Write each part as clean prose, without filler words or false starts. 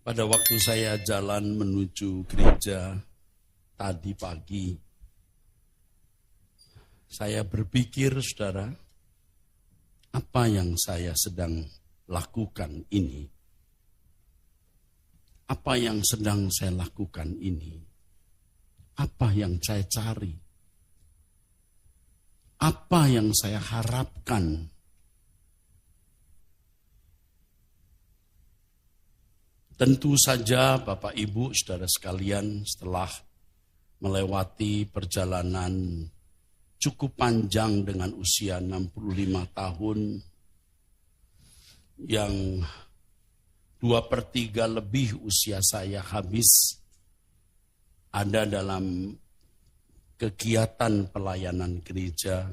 Pada waktu saya jalan menuju gereja tadi pagi, saya berpikir, saudara, apa yang saya sedang lakukan ini? Apa yang sedang saya lakukan ini? Apa yang saya cari? Apa yang saya harapkan? Tentu saja Bapak Ibu saudara sekalian, setelah melewati perjalanan cukup panjang dengan usia 65 tahun yang 2/3 lebih usia saya habis ada dalam kegiatan pelayanan gereja.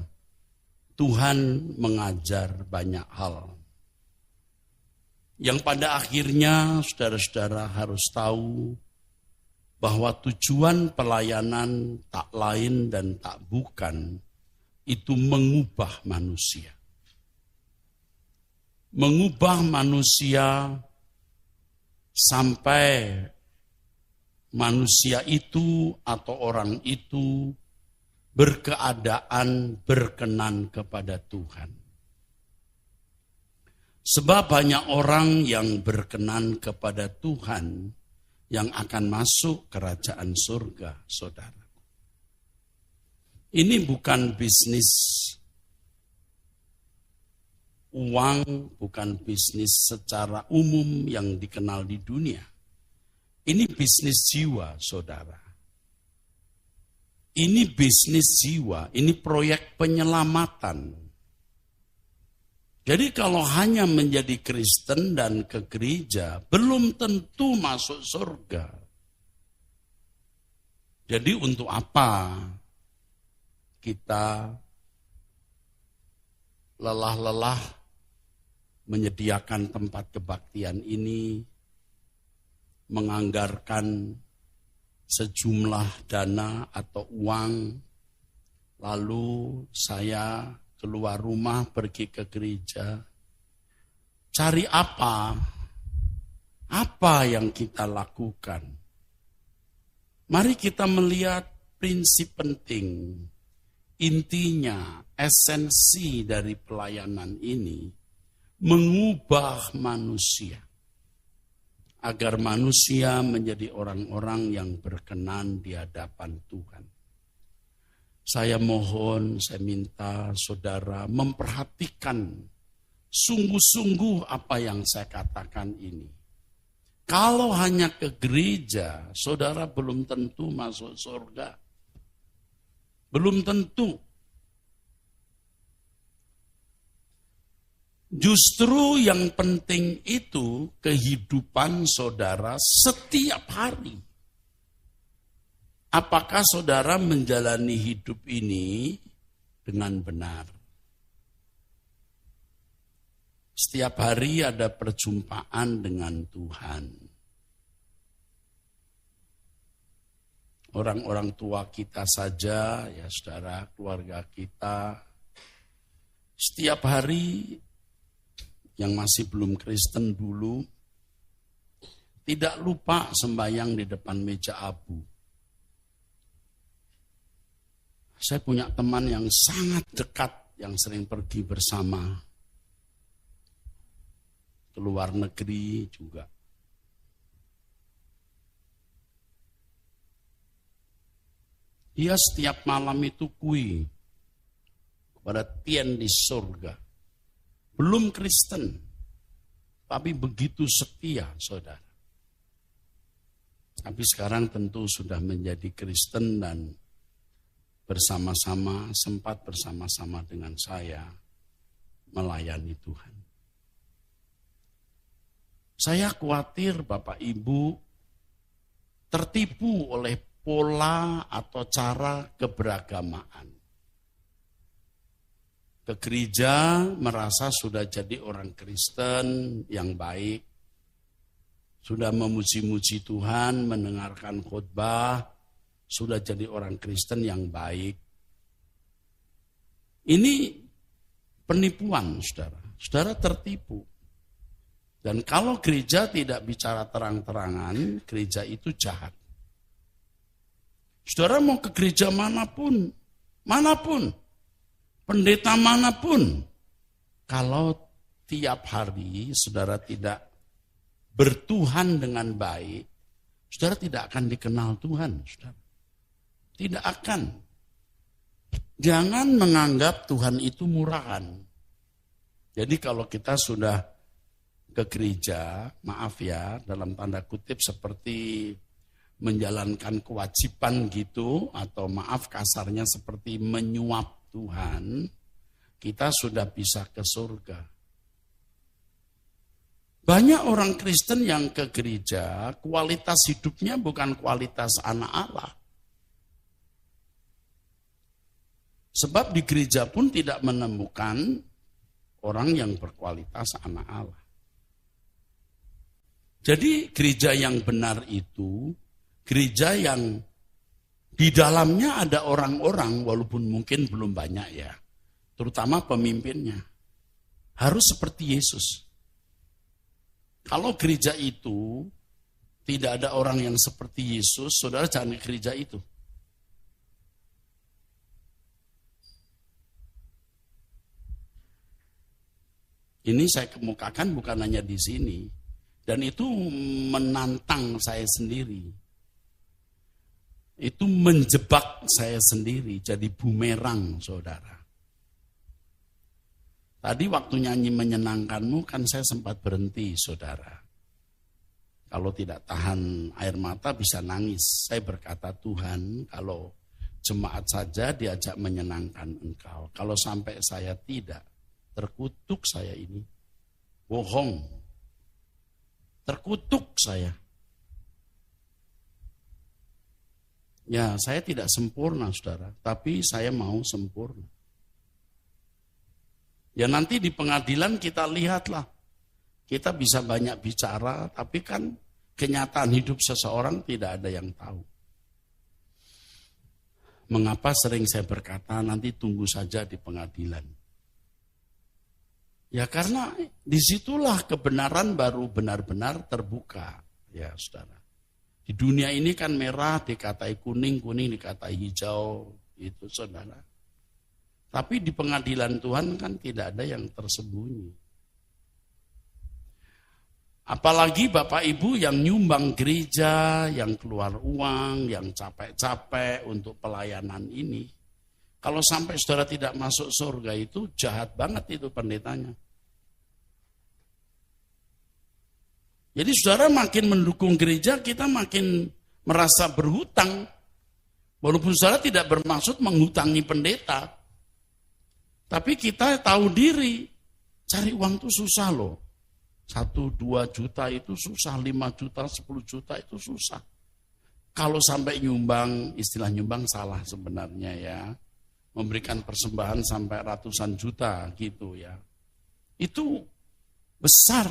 Tuhan mengajar banyak hal yang pada akhirnya saudara-saudara harus tahu bahwa tujuan pelayanan tak lain dan tak bukan itu mengubah manusia. Mengubah manusia sampai manusia itu atau orang itu berkeadaan berkenan kepada Tuhan. Sebab banyak orang yang berkenan kepada Tuhan yang akan masuk kerajaan surga, saudara. Ini bukan bisnis uang, bukan bisnis secara umum yang dikenal di dunia. Ini bisnis jiwa, saudara. Ini bisnis jiwa, ini proyek penyelamatan. Jadi kalau hanya menjadi Kristen dan ke gereja, belum tentu masuk surga. Jadi untuk apa kita lelah-lelah menyediakan tempat kebaktian ini, menganggarkan sejumlah dana atau uang, lalu saya keluar rumah pergi ke gereja. Cari apa? Apa yang kita lakukan? Mari kita melihat prinsip penting. Intinya, esensi dari pelayanan ini mengubah manusia. Agar manusia menjadi orang-orang yang berkenan di hadapan Tuhan. Saya mohon, saya minta saudara memperhatikan sungguh-sungguh apa yang saya katakan ini. Kalau hanya ke gereja, saudara belum tentu masuk surga. Belum tentu. Justru yang penting itu kehidupan saudara setiap hari. Apakah saudara menjalani hidup ini dengan benar? Setiap hari ada perjumpaan dengan Tuhan. Orang-orang tua kita saja, ya saudara, keluarga kita, setiap hari yang masih belum Kristen dulu, tidak lupa sembahyang di depan meja abu. Saya punya teman yang sangat dekat, yang sering pergi bersama. Ke luar negeri juga. Dia setiap malam itu kui kepada Tien di surga. Belum Kristen, tapi begitu setia, saudara. Tapi sekarang tentu sudah menjadi Kristen dan sempat bersama-sama dengan saya melayani Tuhan. Saya khawatir Bapak Ibu tertipu oleh pola atau cara keberagamaan. Ke gereja merasa sudah jadi orang Kristen yang baik, sudah memuji-muji Tuhan, mendengarkan khotbah, sudah jadi orang Kristen yang baik. Ini penipuan, saudara. Saudara tertipu. Dan kalau gereja tidak bicara terang-terangan, gereja itu jahat. Saudara mau ke gereja manapun, pendeta manapun, kalau tiap hari saudara tidak bertuhan dengan baik, saudara tidak akan dikenal Tuhan. Saudara. Tidak akan. Jangan menganggap Tuhan itu murahan. Jadi kalau kita sudah ke gereja, maaf ya, dalam tanda kutip seperti menjalankan kewajiban gitu, atau maaf kasarnya seperti menyuap Tuhan, kita sudah bisa ke surga. Banyak orang Kristen yang ke gereja, kualitas hidupnya bukan kualitas anak Allah. Sebab di gereja pun tidak menemukan orang yang berkualitas anak Allah. Jadi gereja yang benar itu, gereja yang di dalamnya ada orang-orang, walaupun mungkin belum banyak ya, terutama pemimpinnya, harus seperti Yesus. Kalau gereja itu tidak ada orang yang seperti Yesus, saudara jangan ke gereja itu. Ini saya kemukakan bukan hanya di sini. Dan itu menantang saya sendiri. Itu menjebak saya sendiri jadi bumerang, saudara. Tadi waktu nyanyi menyenangkanmu kan saya sempat berhenti, saudara. Kalau tidak tahan air mata bisa nangis. Saya berkata, Tuhan, kalau jemaat saja diajak menyenangkan Engkau. Kalau sampai saya tidak, terkutuk saya ini. Bohong. Terkutuk saya. Ya, saya tidak sempurna, saudara. Tapi saya mau sempurna. Ya nanti di pengadilan kita lihatlah. Kita bisa banyak bicara, tapi kan kenyataan hidup seseorang tidak ada yang tahu. Mengapa sering saya berkata nanti tunggu saja di pengadilan. Ya karena disitulah kebenaran baru benar-benar terbuka, ya saudara. Di dunia ini kan merah dikatai kuning, kuning dikatai hijau, itu saudara. Tapi di pengadilan Tuhan kan tidak ada yang tersembunyi. Apalagi Bapak Ibu yang nyumbang gereja, yang keluar uang, yang capek-capek untuk pelayanan ini. Kalau sampai saudara tidak masuk surga itu jahat banget itu pendetanya. Jadi saudara makin mendukung gereja, kita makin merasa berhutang. Walaupun saudara tidak bermaksud menghutangi pendeta. Tapi kita tahu diri, cari uang itu susah loh. 1-2 juta itu susah, 5 juta, 10 juta itu susah. Kalau sampai nyumbang, istilah nyumbang salah sebenarnya ya. Memberikan persembahan sampai ratusan juta gitu ya. Itu besar.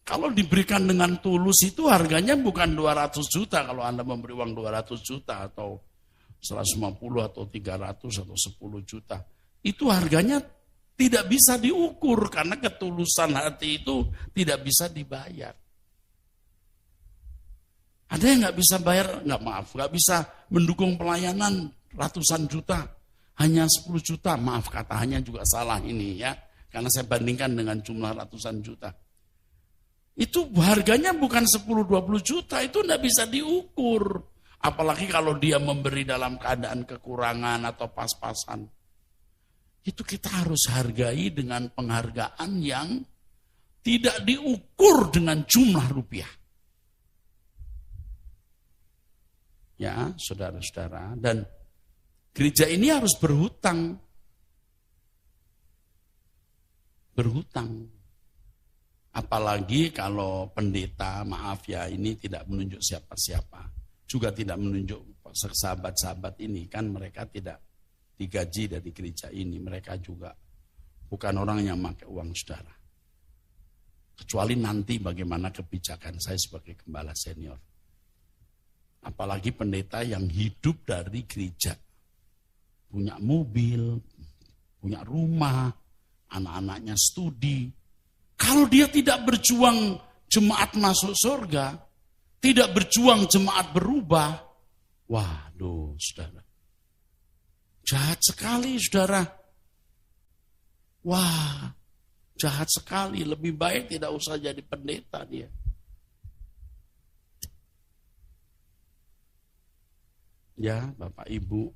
Kalau diberikan dengan tulus itu harganya bukan 200 juta kalau Anda memberi uang 200 juta atau 150 atau 300 atau 10 juta. Itu harganya tidak bisa diukur karena ketulusan hati itu tidak bisa dibayar. Ada yang nggak bisa bayar, nggak bisa mendukung pelayanan ratusan juta, hanya 10 juta, maaf kata hanya juga salah ini ya, karena saya bandingkan dengan jumlah ratusan juta. Itu harganya bukan 10-20 juta, itu nggak bisa diukur. Apalagi kalau dia memberi dalam keadaan kekurangan atau pas-pasan. Itu kita harus hargai dengan penghargaan yang tidak diukur dengan jumlah rupiah. Ya, saudara-saudara, dan gereja ini harus berhutang. Berhutang. Apalagi kalau pendeta, maaf ya, ini tidak menunjuk siapa-siapa. Juga tidak menunjuk sahabat-sahabat ini, kan mereka tidak digaji dari gereja ini. Mereka juga bukan orang yang pakai uang saudara. Kecuali nanti bagaimana kebijakan saya sebagai gembala senior. Apalagi pendeta yang hidup dari gereja. Punya mobil, punya rumah, anak-anaknya studi. Kalau dia tidak berjuang jemaat masuk surga, tidak berjuang jemaat berubah, waduh saudara. Jahat sekali saudara. Wah, jahat sekali. Lebih baik tidak usah jadi pendeta dia. Ya, Bapak Ibu.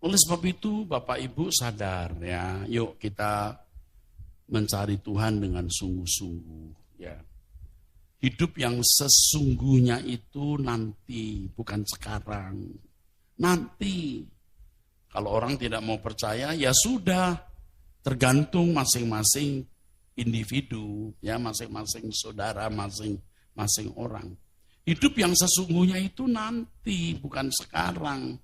Oleh sebab itu, Bapak Ibu sadar ya, yuk kita mencari Tuhan dengan sungguh-sungguh. Ya, hidup yang sesungguhnya itu nanti, bukan sekarang. Nanti, kalau orang tidak mau percaya, ya sudah, tergantung masing-masing individu, ya masing-masing saudara, masing-masing orang. Hidup yang sesungguhnya itu nanti, bukan sekarang.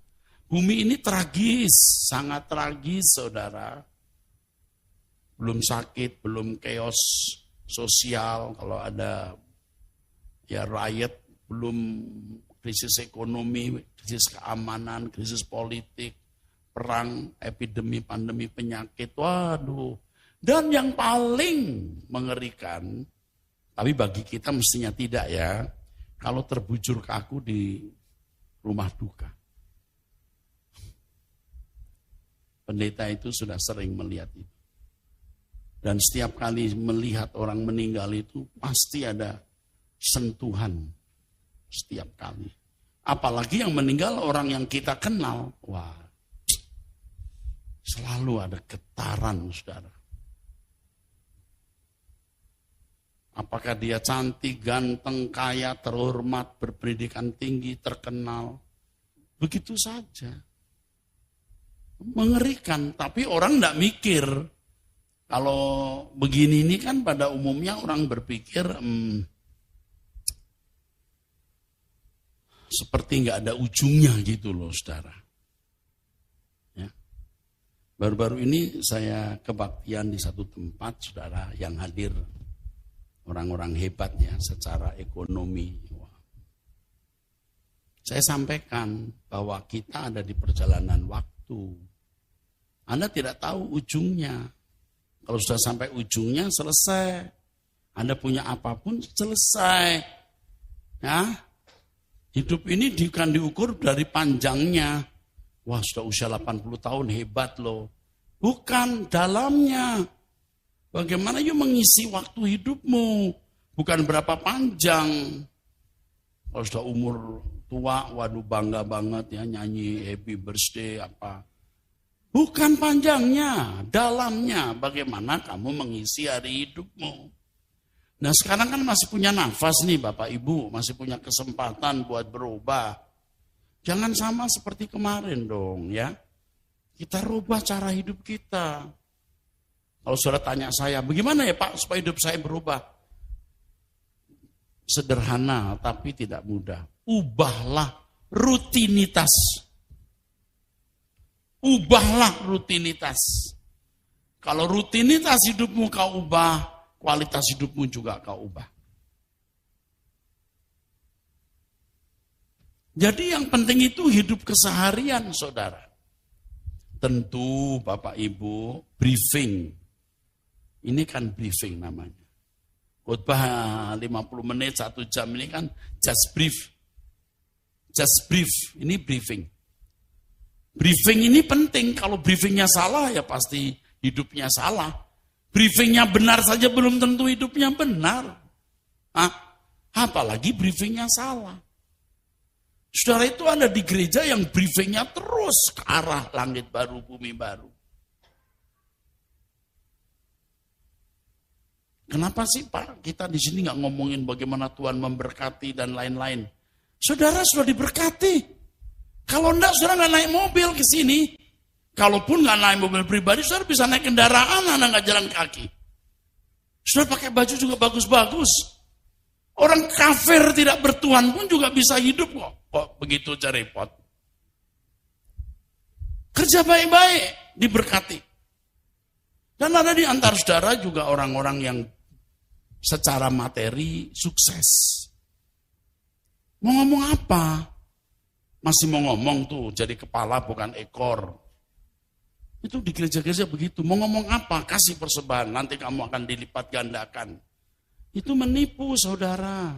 Bumi ini tragis, sangat tragis saudara. Belum sakit, belum chaos sosial, kalau ada ya riot, belum krisis ekonomi, krisis keamanan, krisis politik, perang, epidemi, pandemi, penyakit, waduh. Dan yang paling mengerikan, tapi bagi kita mestinya tidak ya, kalau terbujur kaku di rumah duka. Pendeta itu sudah sering melihat itu. Dan setiap kali melihat orang meninggal itu pasti ada sentuhan setiap kali. Apalagi yang meninggal orang yang kita kenal. Wah, selalu ada getaran saudara. Apakah dia cantik, ganteng, kaya, terhormat, berpendidikan tinggi, terkenal. Begitu saja. Mengerikan, tapi orang tidak mikir. Kalau begini ini kan pada umumnya orang berpikir seperti nggak ada ujungnya gitu loh saudara. Ya. Baru-baru ini saya kebaktian di satu tempat saudara yang hadir orang-orang hebatnya secara ekonomi. Saya sampaikan bahwa kita ada di perjalanan waktu. Anda tidak tahu ujungnya. Kalau sudah sampai ujungnya selesai. Anda punya apapun selesai. Ya. Hidup ini bukan diukur dari panjangnya. Wah sudah usia 80 tahun hebat loh. Bukan dalamnya. Bagaimana you mengisi waktu hidupmu. Bukan berapa panjang. Kalau sudah umur tua, waduh bangga banget ya nyanyi happy birthday apa. Bukan panjangnya, dalamnya. Bagaimana kamu mengisi hari hidupmu. Nah sekarang kan masih punya nafas nih Bapak Ibu. Masih punya kesempatan buat berubah. Jangan sama seperti kemarin dong ya. Kita rubah cara hidup kita. Kalau saudara tanya saya, bagaimana ya Pak supaya hidup saya berubah? Sederhana tapi tidak mudah. Ubahlah rutinitas. Ubahlah rutinitas. Kalau rutinitas hidupmu kau ubah, kualitas hidupmu juga kau ubah. Jadi yang penting itu hidup keseharian saudara. Tentu Bapak Ibu briefing. Ini kan briefing namanya. Khotbah 50 menit, 1 jam ini kan just brief. Just brief, ini briefing. Briefing ini penting, kalau briefingnya salah ya pasti hidupnya salah. Briefingnya benar saja belum tentu hidupnya benar. Apalagi briefingnya salah. Saudara itu ada di gereja yang briefingnya terus ke arah langit baru, bumi baru. Kenapa sih Pak kita di sini nggak ngomongin bagaimana Tuhan memberkati dan lain-lain? Saudara sudah diberkati. Kalau enggak saudara nggak naik mobil ke sini. Kalaupun nggak naik mobil pribadi, saudara bisa naik kendaraan, Anda nggak jalan kaki. Saudara pakai baju juga bagus-bagus. Orang kafir tidak bertuhan pun juga bisa hidup kok. Kok begitu aja repot. Kerja baik-baik, diberkati. Dan ada di antara saudara juga orang-orang yang secara materi sukses. Mau ngomong apa? Masih mau ngomong tuh, jadi kepala bukan ekor. Itu di gereja-gereja begitu. Mau ngomong apa? Kasih persembahan. Nanti kamu akan dilipat gandakan. Itu menipu, saudara.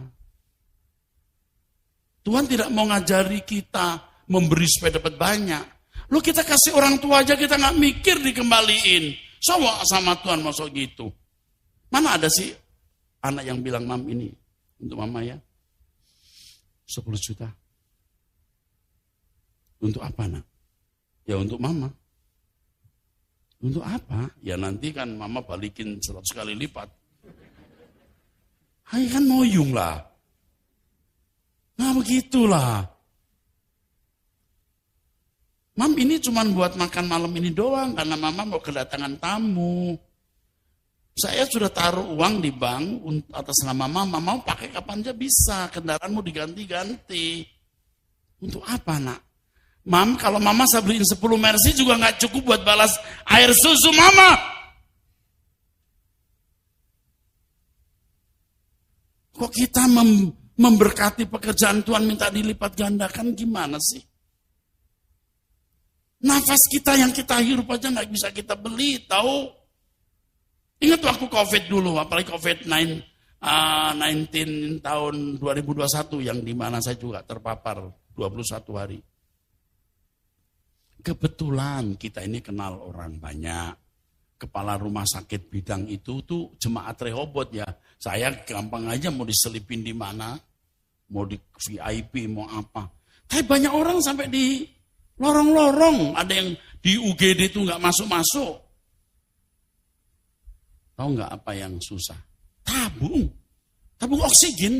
Tuhan tidak mau ngajari kita memberi supaya dapat banyak. Lu kita kasih orang tua aja kita nggak mikir dikembaliin. Sama Tuhan masuk gitu. Mana ada sih anak yang bilang, Mam ini untuk mama ya. 10 juta. Untuk apa nak? Ya untuk mama. Untuk apa? Ya nanti kan mama balikin 100 kali lipat. Hai kan noyung lah. Nah begitulah. Mam ini cuma buat makan malam ini doang karena mama mau kedatangan tamu. Saya sudah taruh uang di bank atas nama mama, mau pakai kapan aja bisa, kendaraanmu diganti-ganti. Untuk apa nak? Mam, kalau mama saya beliin 10 Mercy juga nggak cukup buat balas air susu mama. Kok kita memberkati pekerjaan Tuhan minta dilipat gandakan gimana sih? Nafas kita yang kita hirup aja nggak bisa kita beli, tahu? Ingat waktu COVID dulu, apalagi COVID-19 tahun 2021 yang dimana saya juga terpapar 21 hari. Kebetulan kita ini kenal orang banyak. Kepala rumah sakit bidang itu tuh jemaat Rehobot ya. Saya gampang aja mau diselipin di mana, mau di VIP, mau apa. Tapi banyak orang sampai di lorong-lorong, ada yang di UGD itu nggak masuk-masuk. Tahu nggak apa yang susah? Tabung oksigen.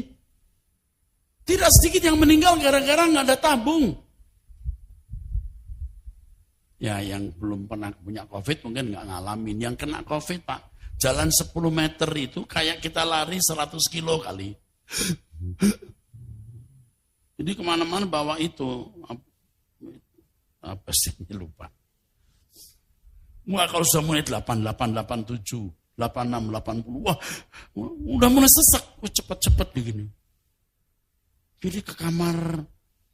Tidak sedikit yang meninggal gara-gara nggak ada tabung. Ya yang belum pernah punya COVID mungkin nggak ngalamin. Yang kena COVID Pak, jalan 10 meter itu kayak kita lari 100 kilo kali. Jadi kemana-mana bawa itu. Apa sih lupa. Kalau sudah mulai 88, 87, 86, 80, wah udah mulai sesak, cepet-cepet begini. Jadi ke kamar,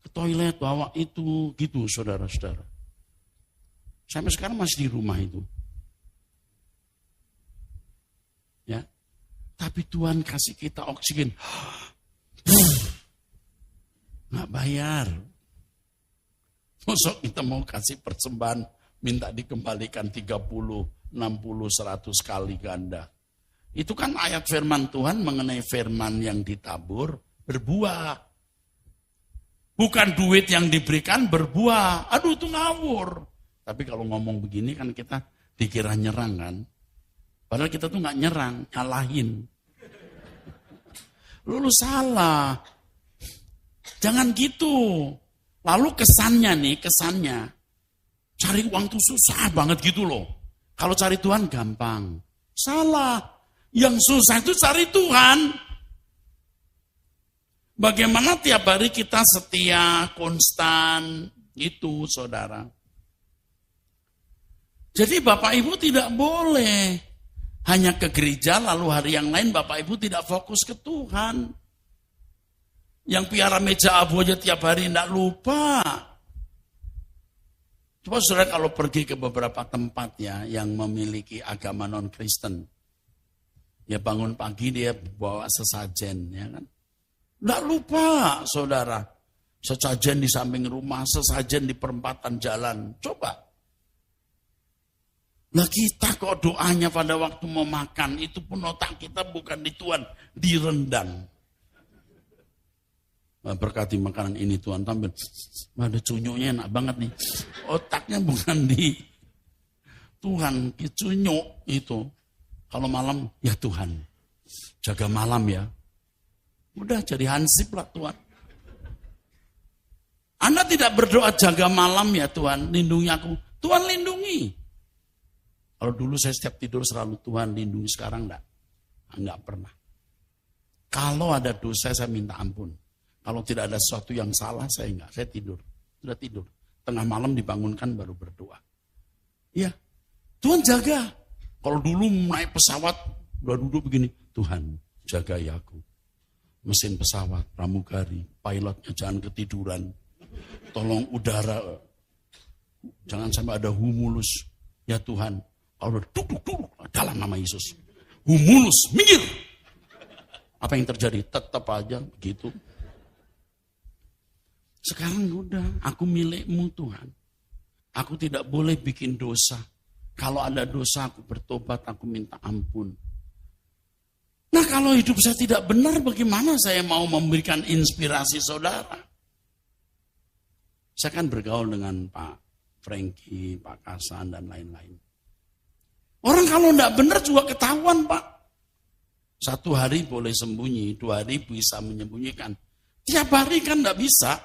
ke toilet, bawa itu, gitu saudara-saudara. Sampai sekarang masih di rumah itu. Ya, tapi Tuhan kasih kita oksigen. Nggak bayar. Masuk kita mau kasih persembahan, minta dikembalikan 30, 60, 100 kali ganda. Itu kan ayat firman Tuhan mengenai firman yang ditabur, berbuah. Bukan duit yang diberikan, berbuah. Aduh itu ngawur. Tapi kalau ngomong begini kan kita dikira nyerang kan. Padahal kita tuh nggak nyerang, nyalahin. Lu salah. Jangan gitu. Lalu kesannya cari uang tuh susah banget gitu loh. Kalau cari Tuhan gampang. Salah. Yang susah itu cari Tuhan. Bagaimana tiap hari kita setia, konstan, itu saudara. Jadi Bapak Ibu tidak boleh hanya ke gereja lalu hari yang lain Bapak Ibu tidak fokus ke Tuhan. Yang piara meja abu aja tiap hari tidak lupa. Coba saudara kalau pergi ke beberapa tempat ya yang memiliki agama non-Kristen. Ya bangun pagi dia bawa sesajen ya kan. Tidak lupa saudara. Sesajen di samping rumah, sesajen di perempatan jalan. Coba. Nah kita kok doanya pada waktu mau makan, itu pun otak kita bukan di Tuhan, di rendang. Nah, berkati makanan ini Tuhan tampil, ada cunyuknya enak banget nih. Otaknya bukan di Tuhan, di cunyuk itu. Kalau malam, ya Tuhan, jaga malam ya. Udah jadi hansip lah Tuhan. Anda tidak berdoa jaga malam ya Tuhan, lindungi aku. Tuhan lindungi. Kalau dulu saya setiap tidur selalu Tuhan lindungi, sekarang enggak pernah. Kalau ada dosa saya minta ampun. Kalau tidak ada sesuatu yang salah saya tidur. Sudah tidur. Tengah malam dibangunkan baru berdoa. Iya, Tuhan jaga. Kalau dulu naik pesawat udah duduk begini, Tuhan jaga ya aku. Mesin pesawat, pramugari, pilotnya jangan ketiduran. Tolong udara, jangan sampai ada humulus. Ya Tuhan, kalau duduk dalam nama Yesus. Humulus, minggir. Apa yang terjadi? Tetap aja begitu. Sekarang udah, aku milikmu Tuhan. Aku tidak boleh bikin dosa. Kalau ada dosa aku bertobat, aku minta ampun. Nah kalau hidup saya tidak benar, bagaimana saya mau memberikan inspirasi saudara? Saya kan bergaul dengan Pak Franky, Pak Kasan, dan lain-lain. Orang kalau tidak benar juga ketahuan Pak. 1 hari boleh sembunyi, 2 hari bisa menyembunyikan. Tiap hari kan tidak bisa.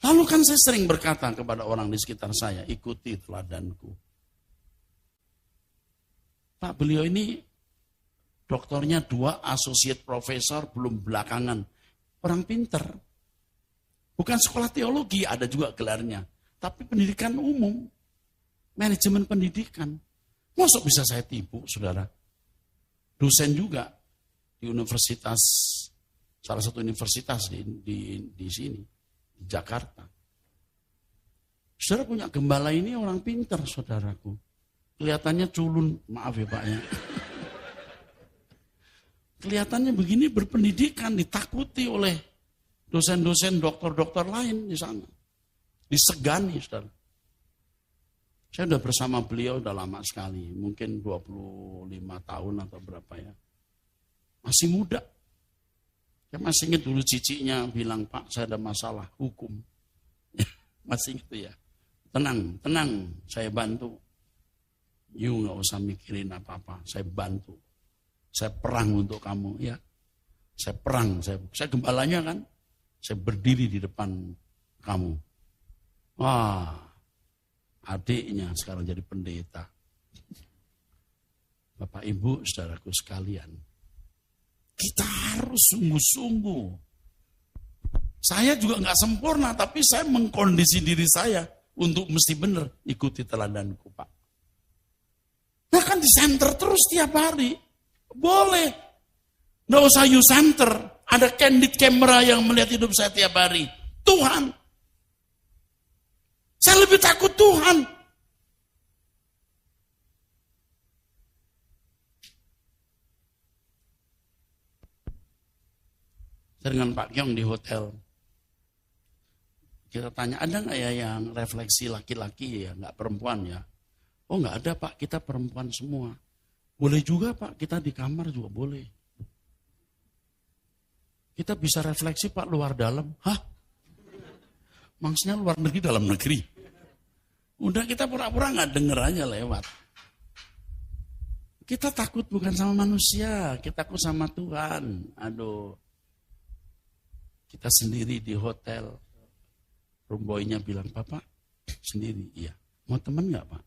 Lalu kan saya sering berkata kepada orang di sekitar saya, ikuti teladanku. Pak, beliau ini doktornya 2, associate professor, belum belakangan. Orang pinter. Bukan sekolah teologi, ada juga gelarnya. Tapi pendidikan umum. Manajemen pendidikan. Masuk bisa saya tipu, saudara. Dosen juga di universitas, salah satu universitas di sini. Di Jakarta. Saudara punya gembala ini orang pinter, saudaraku. Kelihatannya culun, maaf ya Pak ya. Kelihatannya begini berpendidikan, ditakuti oleh dosen-dosen, dokter-dokter lain di sana. Disegani, saudara. Saya sudah bersama beliau udah lama sekali, mungkin 25 tahun atau berapa ya. Masih muda. Saya masih ingat dulu cicinya bilang, Pak saya ada masalah hukum. Masih gitu ya. Tenang, saya bantu. You gak usah mikirin apa-apa, saya bantu. Saya perang untuk kamu, ya. Saya perang, saya gembalanya kan. Saya berdiri di depan kamu. Wah, adiknya sekarang jadi pendeta. Bapak Ibu, saudaraku sekalian. Kita harus sungguh-sungguh. Saya juga nggak sempurna, tapi saya mengkondisi diri saya untuk mesti benar ikuti teladanku, Pak. Nah kan di center terus tiap hari. Boleh. Nggak usah you center. Ada candid camera yang melihat hidup saya tiap hari. Tuhan. Saya lebih takut Tuhan. Saya dengan Pak Kyong di hotel. Kita tanya, ada nggak ya yang refleksi laki-laki ya, nggak perempuan ya? Oh nggak ada Pak, kita perempuan semua. Boleh juga Pak, kita di kamar juga boleh. Kita bisa refleksi Pak luar dalam. Hah? Maksudnya luar negeri dalam negeri? Udah kita pura-pura nggak denger aja lewat. Kita takut bukan sama manusia, kita takut sama Tuhan. Aduh. Kita sendiri di hotel. Room boy-nya bilang, Bapak sendiri? Iya. Mau teman nggak Pak?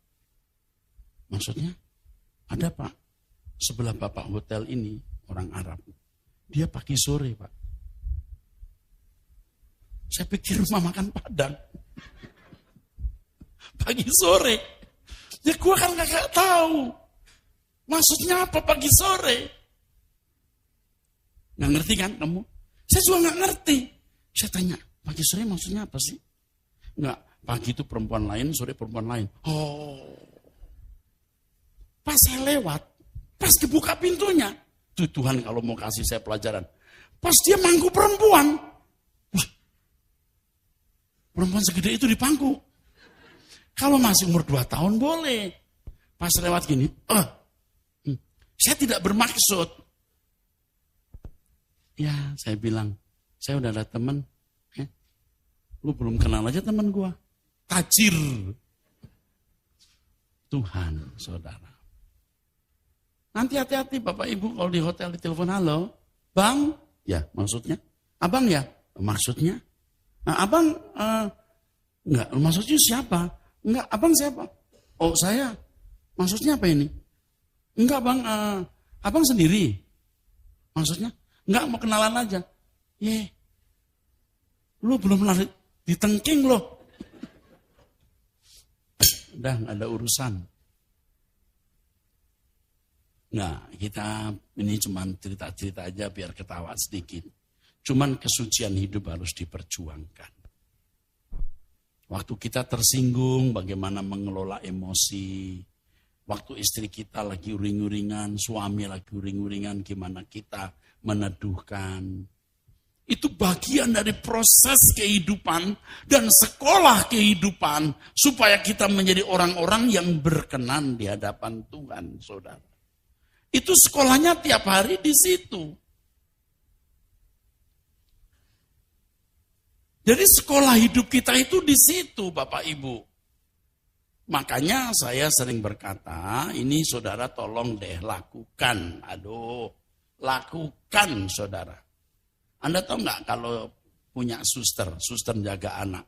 Maksudnya? Ada Pak. Sebelah Bapak hotel ini, orang Arab. Dia pagi sore Pak. Saya pikir rumah makan Padang. Pagi sore. Ya gue kan gak tahu. Maksudnya apa pagi sore? Gak ngerti kan kamu? Saya juga gak ngerti. Saya tanya, pagi sore maksudnya apa sih? Enggak, pagi itu perempuan lain, sore perempuan lain. Oh. Pas saya lewat, pas dibuka pintunya. Tuh Tuhan kalau mau kasih saya pelajaran. Pas dia mangku perempuan. Wah, perempuan segede itu di pangku. Kalau masih umur 2 tahun boleh. Pas lewat gini, saya tidak bermaksud. Ya, saya bilang, saya udah ada teman. Lu belum kenal aja teman gua. Tajir. Tuhan, saudara. Nanti hati-hati Bapak Ibu kalau di hotel ditelepon, halo, Bang, ya maksudnya. Abang ya, maksudnya. Nah, Abang, enggak, maksudnya siapa? Enggak, Abang siapa? Oh saya, maksudnya apa ini? Enggak Bang, Abang sendiri. Maksudnya? Enggak, mau kenalan aja. Lu belum lari ditengking loh. Udah gak ada urusan. Nah, kita ini cuma cerita-cerita aja biar ketawa sedikit. Cuman kesucian hidup harus diperjuangkan. Waktu kita tersinggung, bagaimana mengelola emosi. Waktu istri kita lagi uring-uringan, suami lagi uring-uringan, gimana kita meneduhkan. Itu bagian dari proses kehidupan dan sekolah kehidupan supaya kita menjadi orang-orang yang berkenan di hadapan Tuhan, saudara. Itu sekolahnya tiap hari di situ. Jadi sekolah hidup kita itu di situ, Bapak Ibu. Makanya saya sering berkata, ini saudara tolong deh lakukan. Aduh, lakukan saudara. Anda tahu nggak kalau punya suster jaga anak.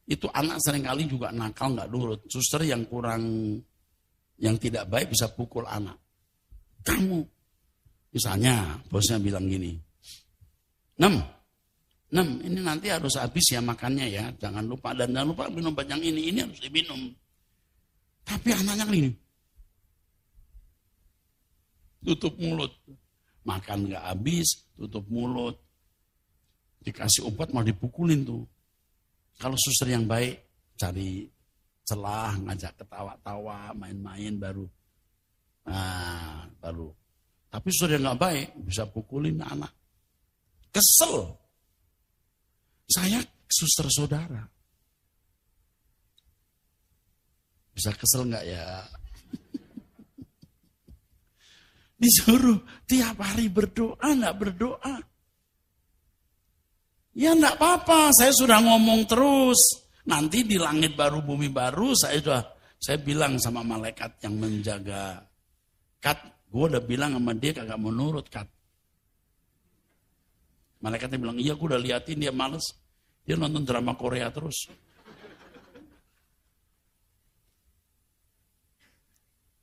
Itu anak seringkali juga nakal nggak nurut. Suster yang tidak baik bisa pukul anak. Kamu, misalnya bosnya bilang gini, Nem, ini nanti harus habis ya makannya ya. Jangan lupa, dan jangan lupa minum obat yang ini harus diminum. Tapi anaknya gini, tutup mulut. Makan nggak habis, tutup mulut. Dikasih obat mau dipukulin tuh. Kalau suster yang baik, cari celah, ngajak ketawa-tawa, main-main baru. Nah, baru. Tapi suster yang nggak baik, bisa pukulin anak. Kesel. Saya suster saudara. Bisa kesel nggak ya? Disuruh tiap hari berdoa, nggak berdoa. Ya nggak apa-apa, saya sudah ngomong terus. Nanti di langit baru, bumi baru, saya bilang sama malaikat yang menjaga. Kat, gue udah bilang sama dia kagak mau nurut, Kat. Malaikatnya bilang, iya gue udah liatin dia males. Dia nonton drama Korea terus.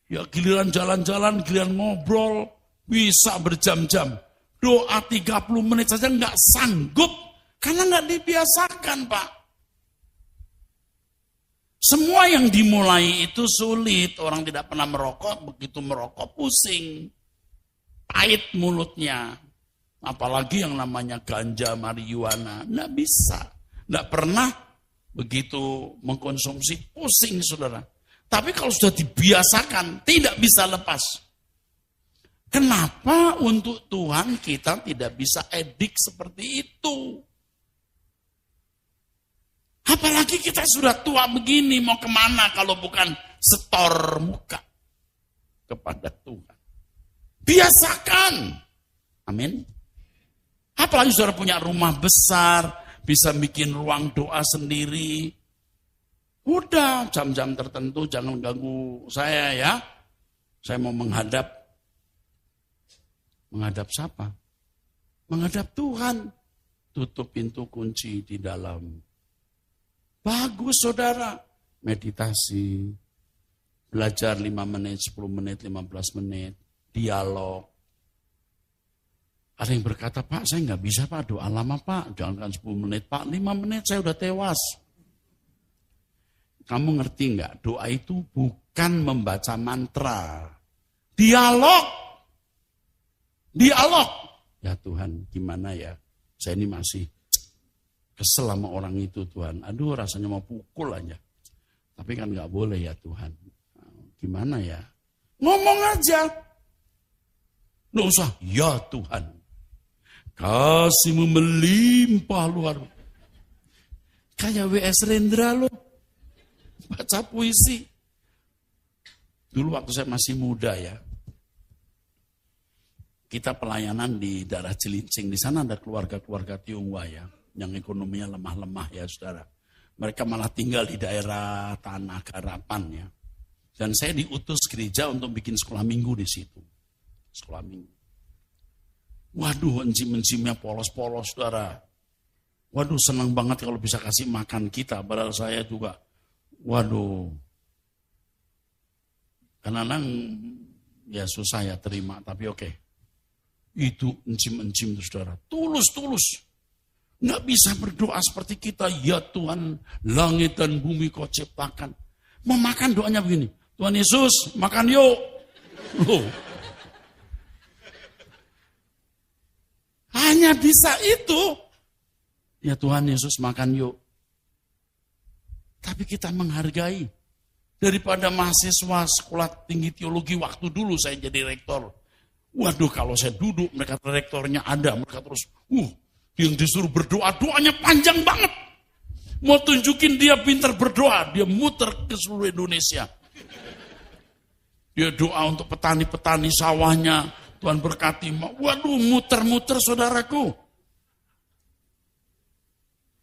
Ya giliran jalan-jalan, giliran ngobrol, bisa berjam-jam. Doa 30 menit saja nggak sanggup, karena nggak dibiasakan, Pak. Semua yang dimulai itu sulit. Orang tidak pernah merokok, begitu merokok pusing. Pahit mulutnya. Apalagi yang namanya ganja, marijuana. Nggak bisa. Nggak pernah begitu mengkonsumsi, pusing saudara. Tapi kalau sudah dibiasakan, tidak bisa lepas. Kenapa untuk Tuhan kita tidak bisa edik seperti itu? Apalagi kita sudah tua begini, mau kemana kalau bukan setor muka kepada Tuhan. Biasakan. Amin. Apalagi saudara punya rumah besar, bisa bikin ruang doa sendiri. Udah, jam-jam tertentu jangan ganggu saya ya. Saya mau menghadap siapa? Menghadap Tuhan. Tutup pintu kunci di dalam. Bagus saudara. Meditasi. Belajar 5 menit, 10 menit, 15 menit. Dialog. Ada yang berkata, Pak saya nggak bisa Pak, doa lama Pak. Jangan 10 menit Pak, 5 menit saya udah tewas. Kamu ngerti nggak? Doa itu bukan membaca mantra. Dialog. Ya Tuhan, gimana ya? Saya ini masih kesel sama orang itu Tuhan. Aduh rasanya mau pukul aja. Tapi kan nggak boleh ya Tuhan. Gimana ya? Ngomong aja. Nggak usah. Ya Tuhan. Kasih-Mu melimpah luar. Kayak W.S. Rendra loh. Baca puisi. Dulu waktu saya masih muda ya. Kita pelayanan di daerah Cilincing. Di sana ada keluarga-keluarga Tionghoa ya. Yang ekonominya lemah-lemah ya saudara. Mereka malah tinggal di daerah Tanah Garapan ya. Dan saya diutus gereja untuk bikin sekolah minggu di situ. Sekolah minggu. Waduh, encim-encimnya polos-polos saudara. Waduh, senang banget kalau bisa kasih makan kita. Padahal saya juga, waduh. Kadang-kadang ya susah ya terima, tapi oke. Itu encim-encim itu saudara. Tulus-tulus. Nggak bisa berdoa seperti kita. Ya Tuhan, langit dan bumi Kau ciptakan. Mau makan doanya begini. Tuhan Yesus, makan yuk. Loh. Hanya bisa itu. Ya Tuhan Yesus, makan yuk. Tapi kita menghargai. Daripada mahasiswa sekolah tinggi teologi waktu dulu saya jadi rektor. Waduh, kalau saya duduk, mereka rektornya ada, mereka terus, yang disuruh berdoa, doanya panjang banget. Mau tunjukin dia pintar berdoa, dia muter ke seluruh Indonesia. Dia doa untuk petani-petani sawahnya, Tuhan berkati. Waduh, muter-muter saudaraku.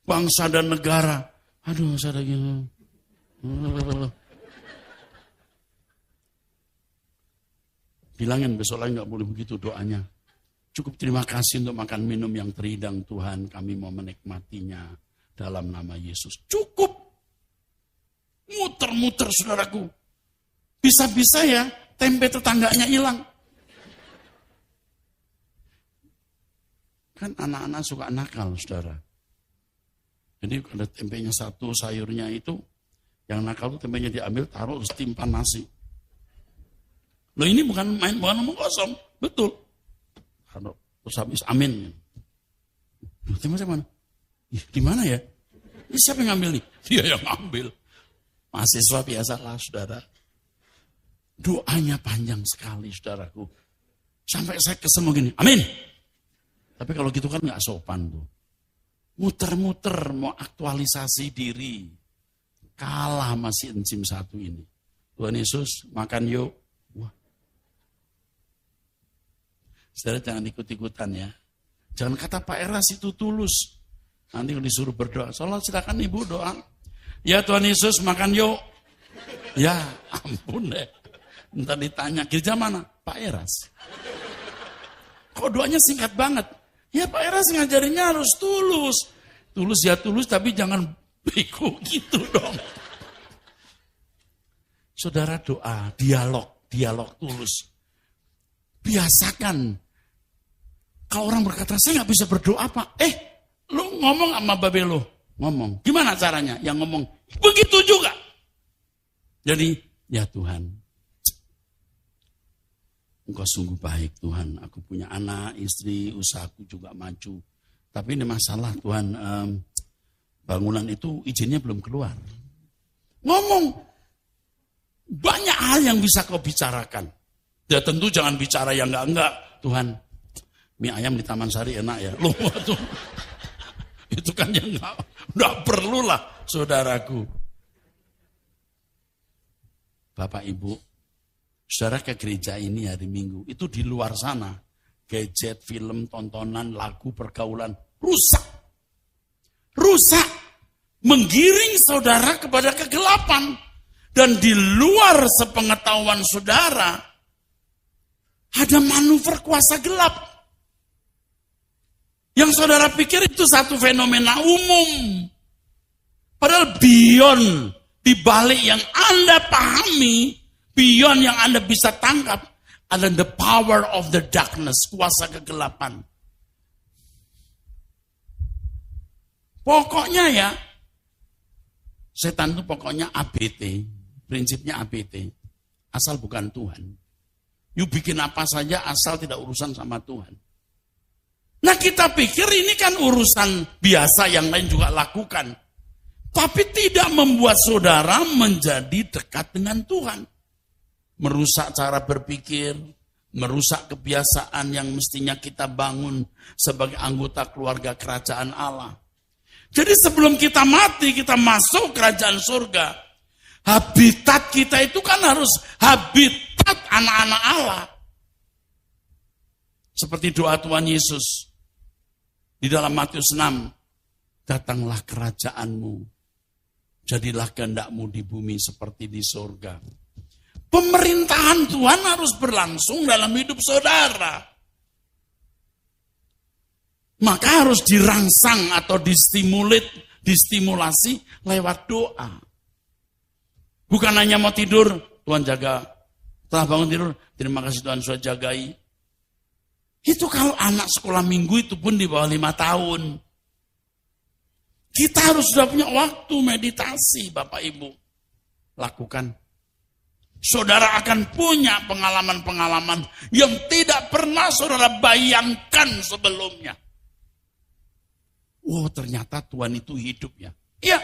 Bangsa dan negara. Aduh, saya lagi. Bilangin besok lagi gak boleh begitu doanya. Cukup terima kasih untuk makan minum yang terhidang Tuhan. Kami mau menikmatinya dalam nama Yesus. Cukup. Muter-muter saudaraku. Bisa-bisa ya tempe tetangganya hilang. Kan anak-anak suka nakal saudara. Jadi ada tempenya satu, sayurnya itu. Yang nakal itu tempenya diambil, taruh, terus timpan nasi. Loh ini bukan omong kosong, betul. Terus habis amin. Loh temanya mana? Di mana ya? Ini siapa yang ngambil nih? Dia yang ngambil. Mahasiswa biasalah saudara. Doanya panjang sekali saudaraku. Sampai saya kesel gini, amin. Tapi kalau gitu kan gak sopan tuh. Muter-muter mau aktualisasi diri. Kalah masih enzim satu ini. Tuhan Yesus makan yuk. Wah. Saudara jangan ikut-ikutan ya. Jangan kata Pak Eras itu tulus. Nanti kalau disuruh berdoa. Soalnya silakan ibu doa. Ya Tuhan Yesus makan yuk. Ya ampun deh. Ntar ditanya gereja mana? Pak Eras. Kok doanya singkat banget? Ya Pak Eras ngajarinnya harus tulus. Tulus ya tulus tapi jangan bego gitu dong. Saudara doa, dialog tulus. Biasakan. Kalau orang berkata, saya gak bisa berdoa Pak. Lu ngomong sama babe lu. Ngomong. Gimana caranya? Yang ngomong, begitu juga. Jadi, ya Tuhan. Engkau sungguh baik Tuhan. Aku punya anak, istri, usahaku juga maju. Tapi ini masalah Tuhan. Bangunan itu izinnya belum keluar. Ngomong. Banyak hal yang bisa kau bicarakan. Ya tentu jangan bicara yang enggak. Tuhan, mie ayam di Taman Sari enak ya. Loh, waduh. Itu kan yang enggak perlu lah, saudaraku. Bapak Ibu, saudara ke gereja ini hari Minggu, itu di luar sana. Gadget, film, tontonan, lagu, pergaulan, rusak. Rusak. Menggiring saudara kepada kegelapan. Dan di luar sepengetahuan saudara, ada manuver kuasa gelap. Yang saudara pikir itu satu fenomena umum. Padahal beyond, di balik yang Anda pahami, beyond yang Anda bisa tangkap, ada the power of the darkness, kuasa kegelapan. Pokoknya ya, setan itu pokoknya ABT, prinsipnya ABT, asal bukan Tuhan. You bikin apa saja asal tidak urusan sama Tuhan. Nah kita pikir ini kan urusan biasa yang lain juga lakukan. Tapi tidak membuat saudara menjadi dekat dengan Tuhan. Merusak cara berpikir, merusak kebiasaan yang mestinya kita bangun sebagai anggota keluarga kerajaan Allah. Jadi sebelum kita mati, kita masuk kerajaan surga. Habitat kita itu kan harus habitat anak-anak Allah. Seperti doa Tuhan Yesus. Di dalam Matius 6. Datanglah kerajaanmu. Jadilah kehendakmu di bumi seperti di surga. Pemerintahan Tuhan harus berlangsung dalam hidup saudara. Maka harus dirangsang atau distimulasi lewat doa. Bukan hanya mau tidur, Tuhan jaga. Setelah bangun tidur, terima kasih Tuhan sudah jagai. Itu kalau anak sekolah minggu itu pun di bawah 5 tahun. Kita harus sudah punya waktu meditasi, Bapak Ibu. Lakukan. Saudara akan punya pengalaman-pengalaman yang tidak pernah saudara bayangkan sebelumnya. Oh ternyata Tuhan itu hidup ya. Iya.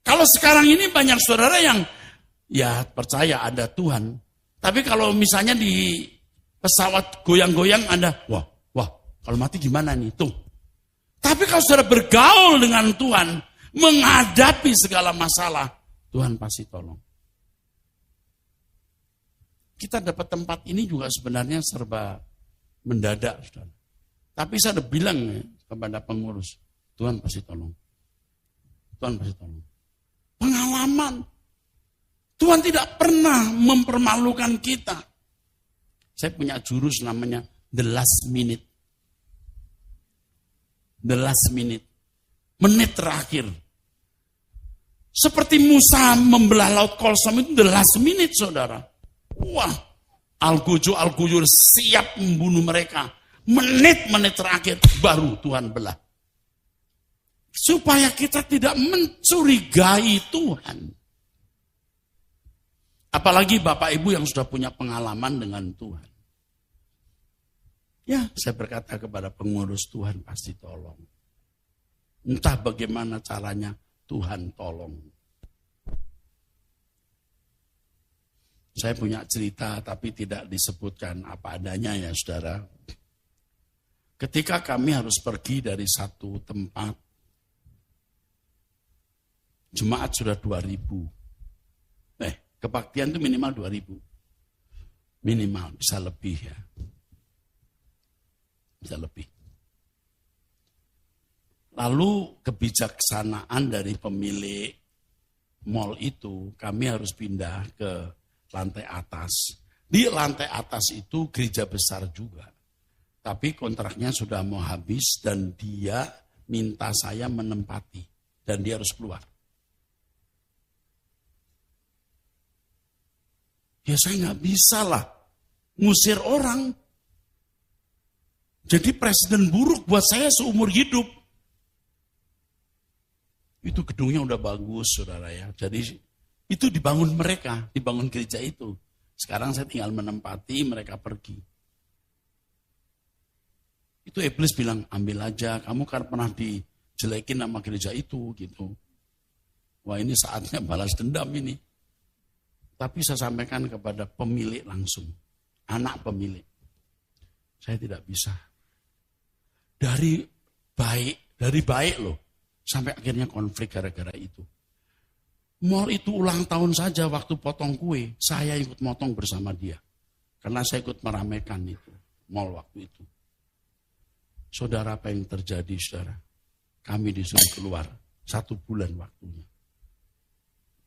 Kalau sekarang ini banyak saudara yang ya percaya ada Tuhan. Tapi kalau misalnya di pesawat goyang-goyang Anda, wah, kalau mati gimana nih? Tuh. Tapi kalau saudara bergaul dengan Tuhan, menghadapi segala masalah, Tuhan pasti tolong. Kita dapat tempat ini juga sebenarnya serba mendadak, saudara. Tapi saya udah bilang ya, kepada pengurus, Tuhan pasti tolong. Tuhan pasti tolong. Pengalaman. Tuhan tidak pernah mempermalukan kita. Saya punya jurus namanya the last minute. The last minute. Menit terakhir. Seperti Musa membelah laut Kolsom itu the last minute, saudara. Wah, Al-Guyur siap membunuh mereka. Menit-menit terakhir baru Tuhan belah. Supaya kita tidak mencurigai Tuhan. Apalagi Bapak Ibu yang sudah punya pengalaman dengan Tuhan. Ya, saya berkata kepada pengurus, Tuhan pasti tolong. Entah bagaimana caranya, Tuhan tolong. Saya punya cerita tapi tidak disebutkan apa adanya ya saudara. Ketika kami harus pergi dari satu tempat, jemaat sudah 2.000. Kebaktian itu minimal 2.000. Minimal, bisa lebih ya. Bisa lebih. Lalu kebijaksanaan dari pemilik mall itu, kami harus pindah ke lantai atas. Di lantai atas itu gereja besar juga. Tapi kontraknya sudah mau habis dan dia minta saya menempati. Dan dia harus keluar. Ya saya nggak bisa lah ngusir orang. Jadi presiden buruk buat saya seumur hidup. Itu gedungnya udah bagus saudara ya. Jadi itu dibangun mereka, dibangun gereja itu. Sekarang saya tinggal menempati, mereka pergi. Itu iblis bilang, ambil aja, kamu kan pernah dijelekin sama gereja itu gitu. Wah ini saatnya balas dendam ini. Tapi saya sampaikan kepada pemilik langsung. Anak pemilik. Saya tidak bisa. Dari baik loh. Sampai akhirnya konflik gara-gara itu. Mall itu ulang tahun saja waktu potong kue. Saya ikut motong bersama dia. Karena saya ikut meramaikan itu. Mall waktu itu. Saudara apa yang terjadi saudara? Kami disuruh keluar. 1 bulan waktunya.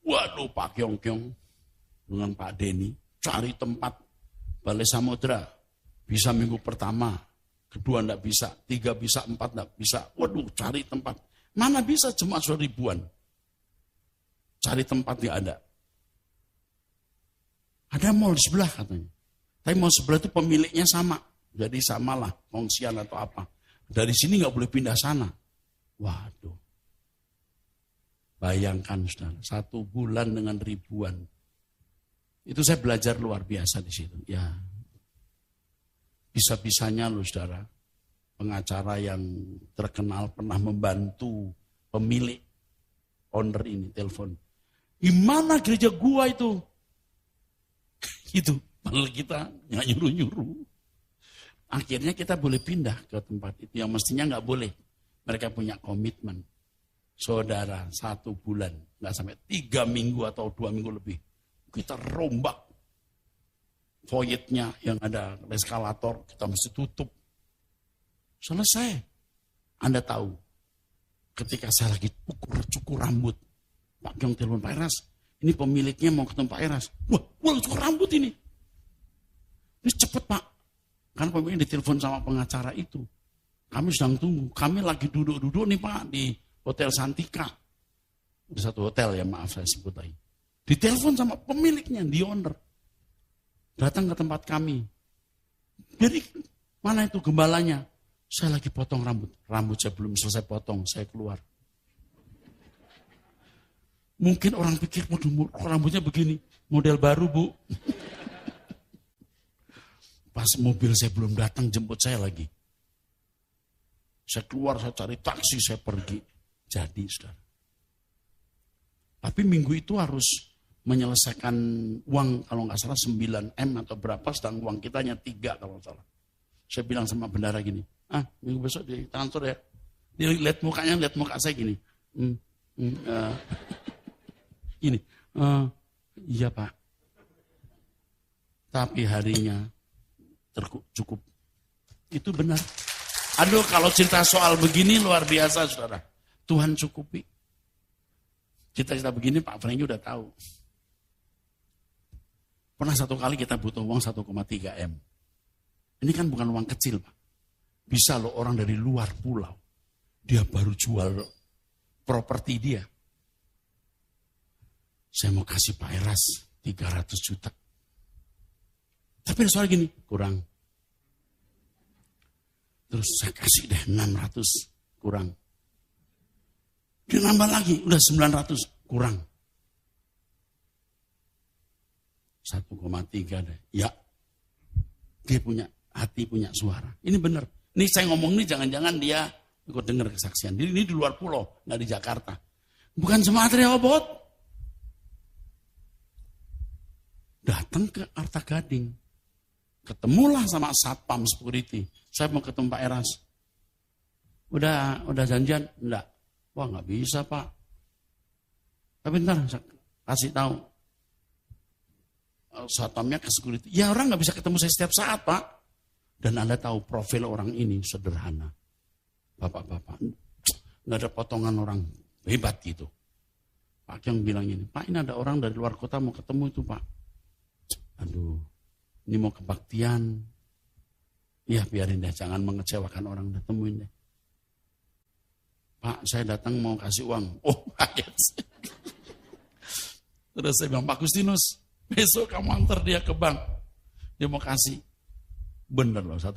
Waduh Pak Kyong-Kyong. Dengan Pak Denny, cari tempat Balai Samudra, bisa minggu pertama, kedua enggak bisa, 3 bisa, 4 enggak bisa. Waduh, cari tempat. Mana bisa jemaat sudah ribuan. Cari tempat enggak ada. Ada mall di sebelah katanya. Tapi mall sebelah itu pemiliknya sama. Jadi samalah, kongsian atau apa. Dari sini enggak boleh pindah sana. Waduh. Bayangkan saudara, 1 bulan dengan ribuan. Itu saya belajar luar biasa di situ. Ya, bisa-bisanya loh saudara, pengacara yang terkenal pernah membantu pemilik owner ini telepon. Gimana gereja gua itu? Itu, malah kita nggak nyuruh-nyuruh. Akhirnya kita boleh pindah ke tempat itu yang mestinya nggak boleh. Mereka punya komitmen. Saudara, 1 bulan, nggak sampai 3 minggu atau 2 minggu lebih. Kita rombak voyetnya yang ada eskalator, kita mesti tutup. Selesai. Anda tahu, ketika saya lagi cukur rambut, Pak Kyong telepon Pak Eras, ini pemiliknya mau ketemu Pak Eras. Wah, cukur rambut ini. Ini cepet Pak. Kan pemiliknya ditelepon sama pengacara itu. Kami sedang tunggu. Kami lagi duduk-duduk nih Pak di Hotel Santika. Di satu hotel ya, maaf saya sebut lagi. Ditelepon sama pemiliknya, di owner. Datang ke tempat kami. Jadi mana itu gembalanya? Saya lagi potong rambut. Rambut saya belum selesai potong, saya keluar. Mungkin orang pikir, waduh rambutnya begini. Model baru Bu. Pas mobil saya belum datang, jemput saya lagi. Saya keluar, saya cari taksi, saya pergi. Jadi saudara. Tapi minggu itu harus menyelesaikan uang kalau nggak salah 9M atau berapa, sedang uang kita hanya 3 kalau nggak salah. Saya bilang sama bendara gini, minggu besok di transfer ya. Dia lihat mukanya, lihat muka saya gini. Gini, iya Pak. Tapi harinya cukup. Itu benar. Aduh, kalau cerita soal begini luar biasa, saudara. Tuhan cukupi. Cerita-cerita begini Pak Franky udah tahu. Pernah satu kali kita butuh uang 1,3M. Ini kan bukan uang kecil, Pak. Bisa loh orang dari luar pulau. Dia baru jual properti dia. Saya mau kasih Pak Eras 300 juta. Tapi ada soal gini, kurang. Terus saya kasih deh 600, kurang. Dia nambah lagi, udah 900, kurang. 1,3 deh. Ya, dia punya hati, punya suara. Ini benar. Ini saya ngomong ini jangan-jangan dia ikut dengar kesaksian. Ini di luar pulau, nggak di Jakarta. Bukan jemaat Rehoboth. Datang ke Arta Gading. Ketemulah sama Satpam Security. Saya mau ketemu Pak Eras. Udah janjian? Enggak. Wah nggak bisa Pak. Tapi ntar saya kasih tahu. Satpamnya ke security. Ya orang nggak bisa ketemu saya setiap saat Pak. Dan Anda tahu profil orang ini sederhana. Bapak-bapak. Nggak ada potongan orang hebat gitu. Pak Kyong bilang ini. Pak ini ada orang dari luar kota mau ketemu itu Pak. Aduh. Ini mau kebaktian. Ya biarin deh. Jangan mengecewakan orang. Temuin deh. Pak saya datang mau kasih uang. Oh kaget. Terus saya bilang Pak Agustinus. Besok kamu antar dia ke bank. Dia mau kasih. Bener loh 1,3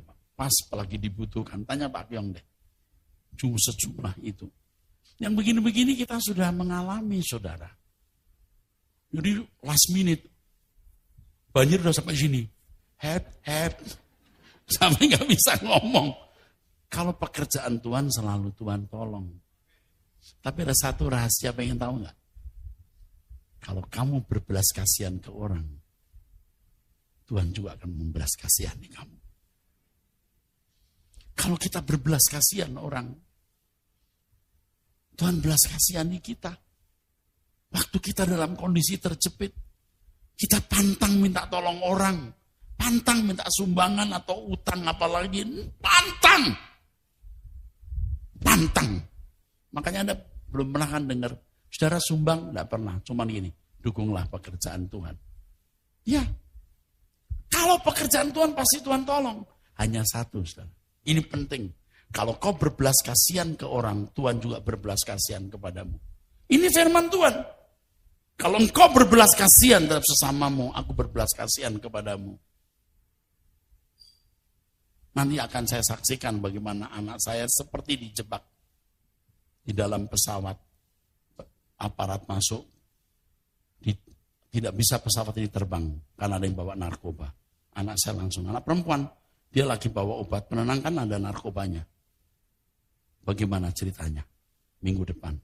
Pak. Pas lagi dibutuhkan. Tanya Pak Kyong deh. Cuma sejumlah itu. Yang begini-begini kita sudah mengalami saudara. Jadi last minute. Banjir udah sampai sini. Head. Sampai gak bisa ngomong. Kalau pekerjaan Tuhan selalu Tuhan tolong. Tapi ada satu rahasia pengen tahu gak? Kalau kamu berbelas kasihan ke orang, Tuhan juga akan membelas kasihani kamu. Kalau kita berbelas kasihan orang, Tuhan belas kasihani kita. Waktu kita dalam kondisi terjepit, kita pantang minta tolong orang, pantang minta sumbangan atau utang apalagi, pantang. Makanya Anda belum pernah kan dengar, saudara sumbang, enggak pernah, cuman gini, dukunglah pekerjaan Tuhan. Ya, kalau pekerjaan Tuhan pasti Tuhan tolong. Hanya satu, saudara. Ini penting. Kalau kau berbelas kasihan ke orang, Tuhan juga berbelas kasihan kepadamu. Ini firman Tuhan. Kalau engkau berbelas kasihan terhadap sesamamu, aku berbelas kasihan kepadamu. Nanti akan saya saksikan bagaimana anak saya seperti dijebak di dalam pesawat. Aparat masuk, tidak bisa pesawat ini terbang karena ada yang bawa narkoba. Anak saya langsung, anak perempuan, dia lagi bawa obat penenang kan ada narkobanya. Bagaimana ceritanya? Minggu depan.